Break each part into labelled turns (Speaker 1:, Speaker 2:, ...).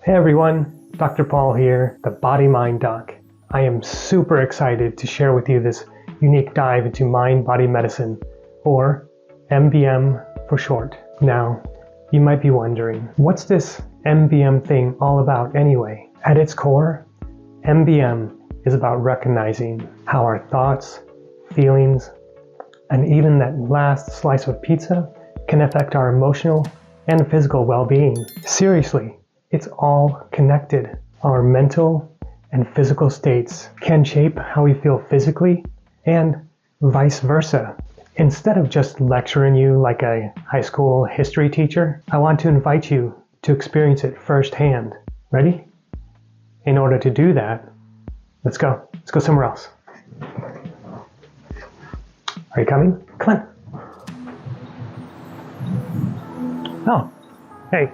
Speaker 1: Hey everyone, Dr. Paul here, the Body Mind Doc. I am super excited to share with you this unique dive into mind-body medicine, or MBM for short. Now, you might be wondering, what's this MBM thing all about anyway? At its core, MBM is about recognizing how our thoughts, feelings, and even that last slice of pizza can affect our emotional and physical well-being. Seriously. It's all connected. Our mental and physical states can shape how we feel physically and vice versa. Instead of just lecturing you like a high school history teacher, I want to invite you to experience it firsthand. Ready? In order to do that, let's go. Let's go somewhere else. Are you coming? Come on. Oh, hey.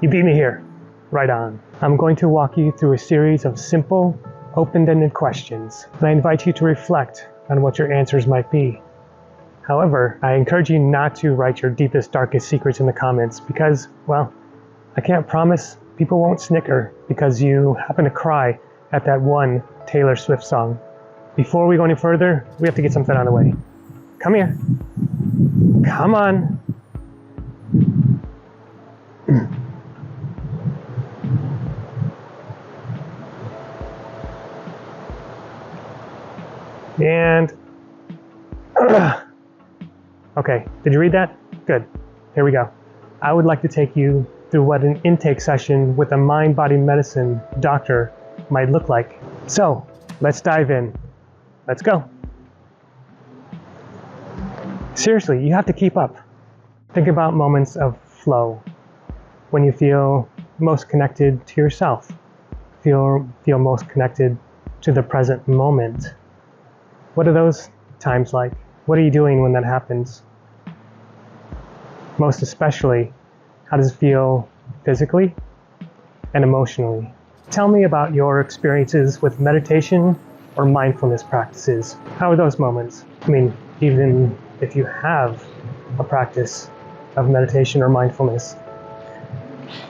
Speaker 1: You beat me here. Right on. I'm going to walk you through a series of simple, open-ended questions, and I invite you to reflect on what your answers might be. However, I encourage you not to write your deepest, darkest secrets in the comments because, well, I can't promise people won't snicker because you happen to cry at that one Taylor Swift song. Before we go any further, we have to get something on the way. Come here. Come on. And, okay, did you read that? Good, here we go. I would like to take you through what an intake session with a mind-body medicine doctor might look like. So, let's dive in. Let's go. Seriously, you have to keep up. Think about moments of flow, when you feel most connected to yourself, feel most connected to the present moment. What are those times like? What are you doing when that happens? Most especially, how does it feel physically and emotionally? Tell me about your experiences with meditation or mindfulness practices. How are those moments? I mean, even if you have a practice of meditation or mindfulness,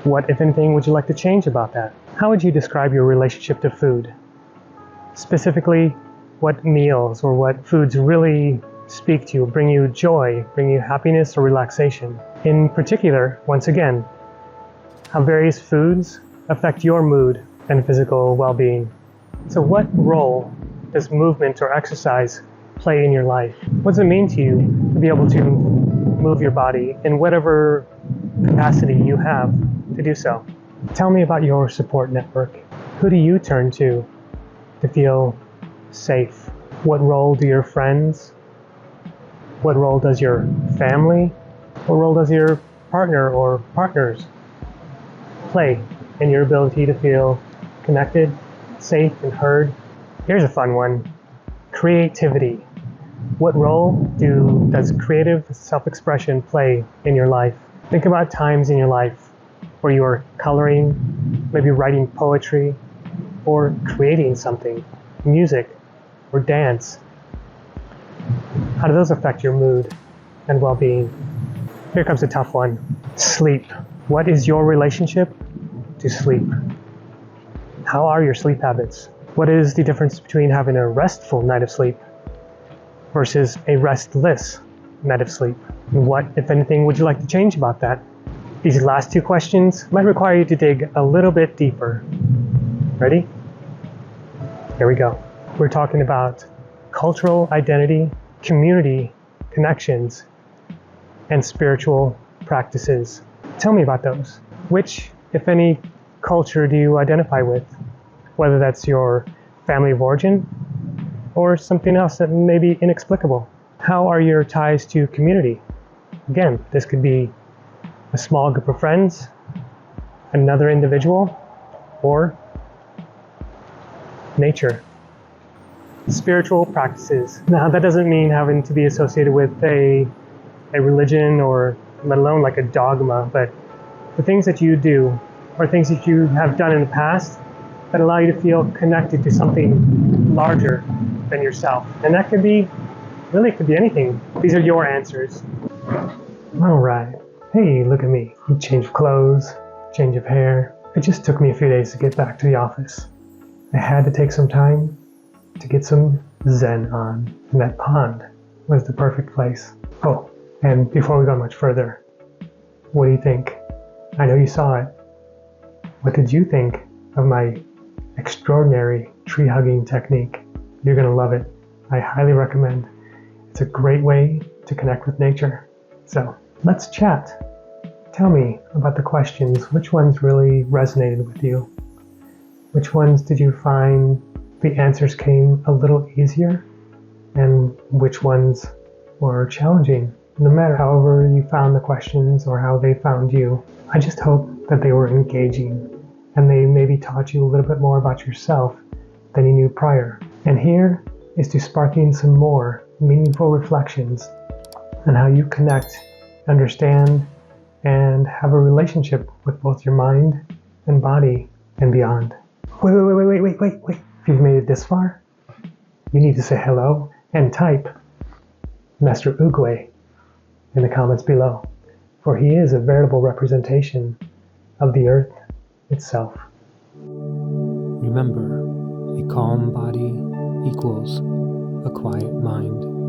Speaker 1: what, if anything, would you like to change about that? How would you describe your relationship to food? Specifically, what meals or what foods really speak to you, bring you joy, bring you happiness or relaxation? In particular, once again, how various foods affect your mood and physical well-being. So what role does movement or exercise play in your life? What does it mean to you to be able to move your body in whatever capacity you have to do so? Tell me about your support network. Who do you turn to feel safe? What role do your friends, what role does your family, what role does your partner or partners play in your ability to feel connected, safe, and heard? Here's a fun one. Creativity. What role does creative self-expression play in your life? Think about times in your life where you are coloring, maybe writing poetry, or creating something, music, or dance. How do those affect your mood and well-being? Here comes a tough one. Sleep. What is your relationship to sleep? How are your sleep habits? What is the difference between having a restful night of sleep versus a restless night of sleep? And what, if anything, would you like to change about that? These last two questions might require you to dig a little bit deeper. Ready? Here we go. We're talking about cultural identity, community connections, and spiritual practices. Tell me about those. Which, if any, culture do you identify with? Whether that's your family of origin or something else that may be inexplicable. How are your ties to community? Again, this could be a small group of friends, another individual, or nature. Spiritual practices. Now, that doesn't mean having to be associated with a religion or let alone like a dogma, but the things that you do or things that you have done in the past that allow you to feel connected to something larger than yourself. And that could be, really, it could be anything. These are your answers. All right. Hey, look at me. Change of clothes, change of hair. It just took me a few days to get back to the office. I had to take some time to get some zen on, and that pond was the perfect place. Oh, and before we go much further, what do you think? I know you saw it. What did you think of my extraordinary tree hugging technique? You're gonna love it. I highly recommend. It's a great way to connect with nature. So let's chat. Tell me about the questions. Which ones really resonated with you? Which ones did you find the answers came a little easier? And which ones were challenging? No matter however you found the questions or how they found you, I just hope that they were engaging and they maybe taught you a little bit more about yourself than you knew prior. And here is to sparking some more meaningful reflections on how you connect, understand, and have a relationship with both your mind and body and beyond. Wait. If you've made it this far, you need to say hello and type Master Uguay in the comments below, for he is a veritable representation of the earth itself.
Speaker 2: Remember, a calm body equals a quiet mind.